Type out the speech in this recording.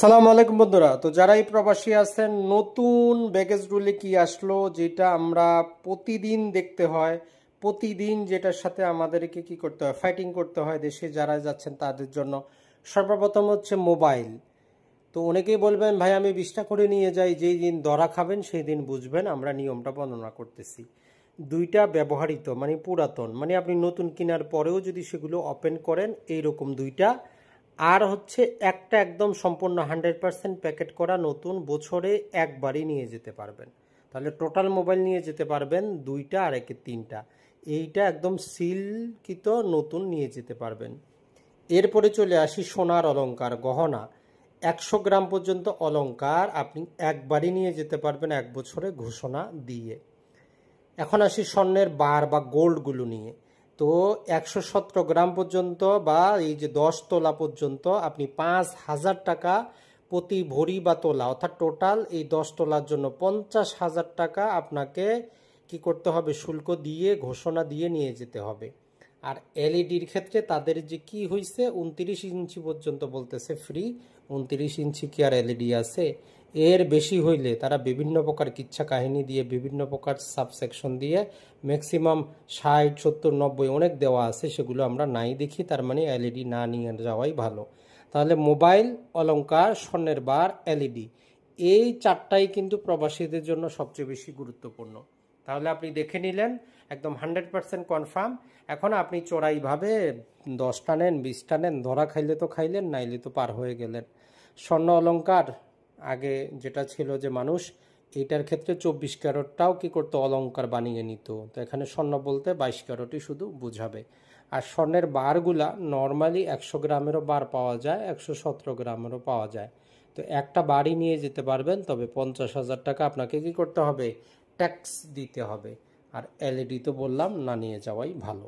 সালামু আলাইকুম বন্ধুরা। তো যারাই প্রবাসী আছেন, নতুন ব্যাগেজ রুলে কি আসলো যেটা আমরা প্রতিদিন দেখতে হয়, প্রতিদিন যেটার সাথে আমাদেরকে কি করতে হয়, ফাইটিং করতে হয় দেশে যারা যাচ্ছেন তাদের জন্য। সর্বপ্রথম হচ্ছে মোবাইল। তো অনেকেই বলবেন ভাই আমি 20টা করে নিয়ে যাই, যেই দিন ধরা খাবেন সেই দিন বুঝবেন। আমরা নিয়মটা বর্ণনা করতেছি। দুইটা ব্যবহৃত মানে পুরাতন, মানে আপনি নতুন কেনার পরেও যদি সেগুলো ওপেন করেন এইরকম দুইটা, আর হচ্ছে একটা একদম সম্পূর্ণ 100% প্যাকেট করা নতুন, বছরে একবারই নিয়ে যেতে পারবেন। তাহলে টোটাল মোবাইল নিয়ে যেতে পারবেন দুইটা, আর একে তিনটা। এইটা একদম সিলকৃত নতুন নিয়ে যেতে পারবেন। এরপরে চলে আসি সোনার অলংকার, গহনা। 100 গ্রাম পর্যন্ত অলংকার আপনি একবারই নিয়ে যেতে পারবেন, এক বছরে ঘোষণা দিয়ে। এখন আসি স্বর্ণের বার বা গোল্ডগুলো নিয়ে। তো 117 গ্রাম পর্যন্ত বা এই যে 10 তোলা পর্যন্ত আপনি 5,000 টাকা প্রতি ভরি বা তোলা, অর্থাৎ টোটাল এই 10 তোলার জন্য 50,000 টাকা আপনাকে কি করতে হবে, শুল্ক দিয়ে ঘোষণা দিয়ে নিয়ে যেতে হবে। আর এলইডির ক্ষেত্রে তাদের যে কি হয়েছে, 29 ইঞ্চি পর্যন্ত বলতেছে ফ্রি। 29 ইঞ্চি কি আর এলইডি আছে? এর বেশি হইলে তারা বিভিন্ন প্রকার কিচ্ছা কাহিনী দিয়ে, বিভিন্ন প্রকার সাবসেকশন দিয়ে ম্যাক্সিমাম 60, 70, 90 অনেক দেওয়া আছে, সেগুলো আমরা নাই দেখি। তার মানে এলইডি না নিয়ে যাওয়াই ভালো। তাহলে মোবাইল, অলংকার, স্বর্ণের বার, এলইডি, এই চারটাই কিন্তু প্রবাসীদের জন্য সবচেয়ে বেশি গুরুত্বপূর্ণ। তাহলে আপনি দেখে নিলেন, একদম 100% কনফার্ম। এখন আপনি চোরাইভাবে 10টা নেন, 20টা নেন, ধরা খাইলে তো খাইলেন, নাইলে তো পার হয়ে গেলেন। স্বর্ণ অলংকার আগে যেটা ছিল যে মানুষ এইটার ক্ষেত্রে 24 ক্যারেটটাও কি করতো, অলংকার বানিয়ে নিত। তো এখানে স্বর্ণ বলতে 22 ক্যারেটই শুধু বুঝাবে। আর স্বর্ণের বারগুলা নর্মালি 100 গ্রামেরও বার পাওয়া যায়, 117 গ্রামেরও পাওয়া যায়। তো একটা বাড়ি নিয়ে যেতে পারবেন, তবে 50,000 টাকা আপনাকে কি করতে হবে, ট্যাক্স দিতে হবে। আর এলইডি তো বললাম না নিয়ে যাওয়াই ভালো।